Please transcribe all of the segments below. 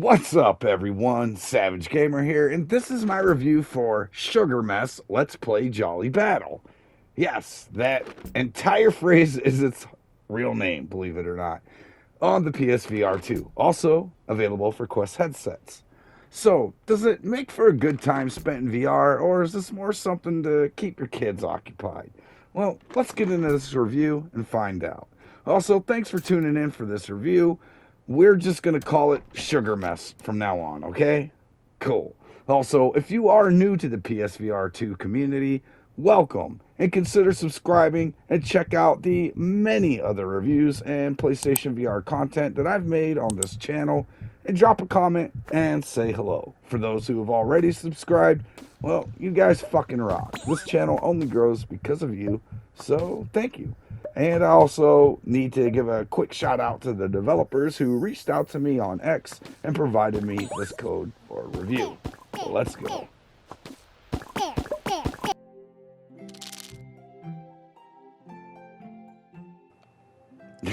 What's up, everyone? Savage Gamer here, and this is my review for Sugar Mess Let's Play Jolly Battle. Yes, that entire phrase is its real name, believe it or not, on the PSVR2, also available for Quest headsets. So, does it make for a good time spent in VR, or is this more something to keep your kids occupied? Well, let's get into this review and find out. Also, thanks for tuning in for this review. We're just going to call it Sugar Mess from now on, okay? Cool. Also, if you are new to the PSVR2 community, welcome and consider subscribing and check out the many other reviews and PlayStation VR content that I've made on this channel, and drop a comment and say hello. For those who have already subscribed, well, you guys fucking rock. This channel only grows because of you, so thank you. And I also need to give a quick shout out to the developers who reached out to me on X and provided me this code for review. So let's go.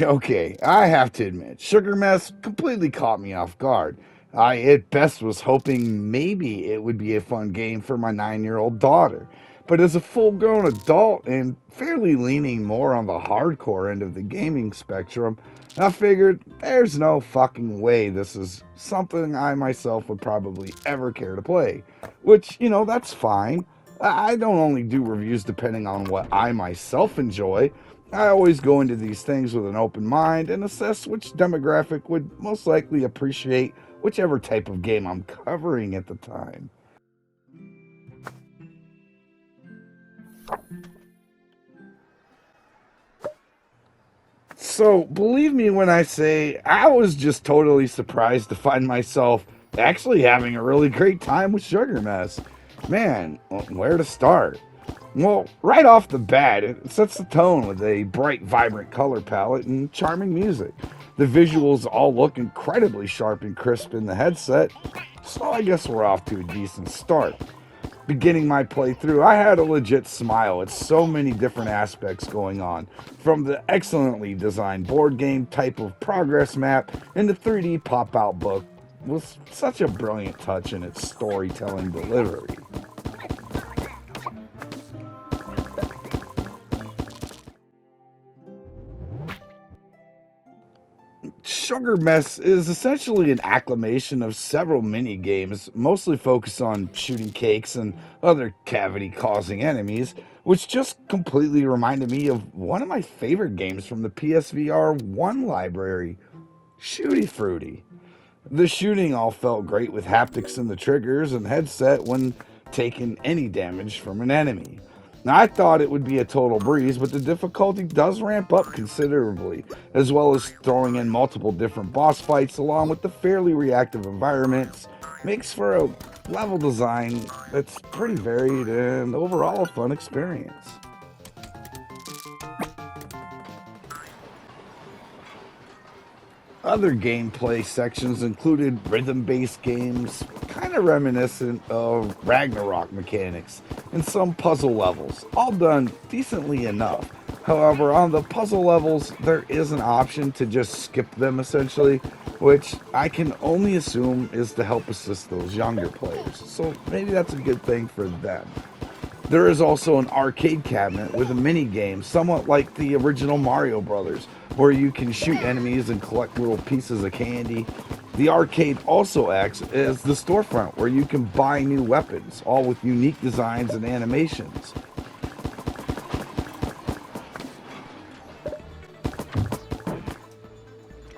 Okay, I have to admit, Sugar Mess completely caught me off guard. I at best was hoping maybe it would be a fun game for my 9-year-old daughter. But as a full-grown adult and fairly leaning more on the hardcore end of the gaming spectrum, I figured there's no fucking way this is something I myself would probably ever care to play. Which, that's fine. I don't only do reviews depending on what I myself enjoy. I always go into these things with an open mind and assess which demographic would most likely appreciate whichever type of game I'm covering at the time. So, believe me when I say I was just totally surprised to find myself actually having a really great time with Sugar Mess. Man, where to start? Well, right off the bat, it sets the tone with a bright, vibrant color palette and charming music. The visuals all look incredibly sharp and crisp in the headset, so I guess we're off to a decent start. Beginning my playthrough, I had a legit smile at so many different aspects going on, from the excellently designed board game type of progress map and the 3D pop-out book was such a brilliant touch in its storytelling delivery. Sugar Mess is essentially an acclamation of several mini games, mostly focused on shooting cakes and other cavity causing enemies, which just completely reminded me of one of my favorite games from the PSVR1 library, Shooty Fruity. The shooting all felt great with haptics in the triggers and headset when taking any damage from an enemy. Now, I thought it would be a total breeze, but the difficulty does ramp up considerably, as well as throwing in multiple different boss fights along with the fairly reactive environments makes for a level design that's pretty varied and overall a fun experience. Other gameplay sections included rhythm-based games, kind of reminiscent of Ragnarok mechanics, and some puzzle levels, all done decently enough. However, on the puzzle levels, there is an option to just skip them essentially, which I can only assume is to help assist those younger players, so maybe that's a good thing for them. There is also an arcade cabinet with a mini game, somewhat like the original Mario Brothers, where you can shoot enemies and collect little pieces of candy. The arcade also acts as the storefront where you can buy new weapons, all with unique designs and animations.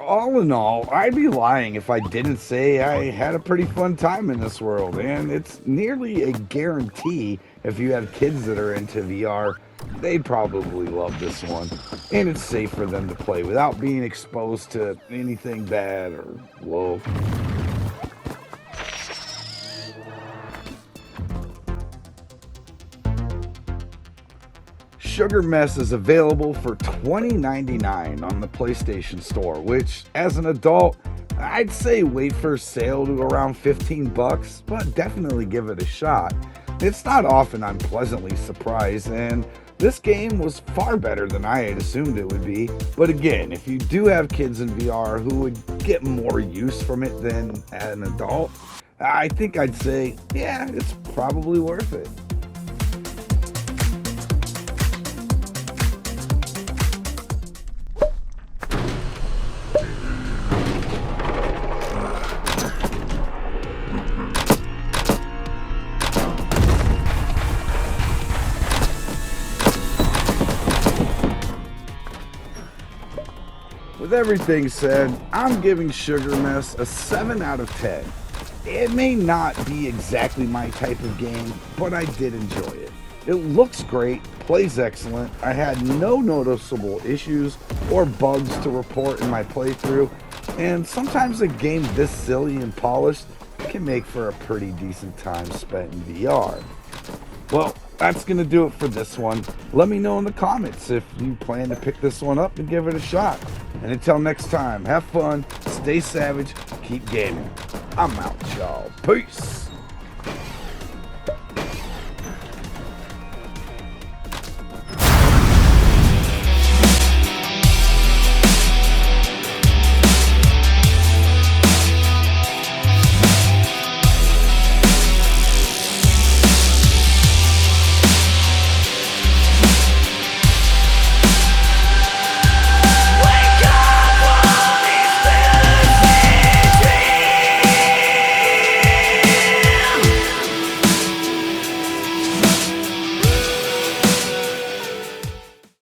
All in all, I'd be lying if I didn't say I had a pretty fun time in this world, and it's nearly a guarantee if you have kids that are into VR, they'd probably love this one, and it's safe for them to play without being exposed to anything bad or woke. Sugar Mess is available for $20.99 on the PlayStation Store, which, as an adult, I'd say wait for a sale to around $15, but definitely give it a shot. It's not often I'm pleasantly surprised, and This game was far better than I had assumed it would be, but again, if you do have kids in VR who would get more use from it than an adult, I think I'd say, yeah, it's probably worth it. With everything said, I'm giving Sugar Mess a 7 out of 10. It may not be exactly my type of game, but I did enjoy it. It looks great, plays excellent, I had no noticeable issues or bugs to report in my playthrough, and sometimes a game this silly and polished can make for a pretty decent time spent in VR. Well, that's going to do it for this one. Let me know in the comments if you plan to pick this one up and give it a shot. And until next time, have fun, stay savage, keep gaming. I'm out, y'all. Peace.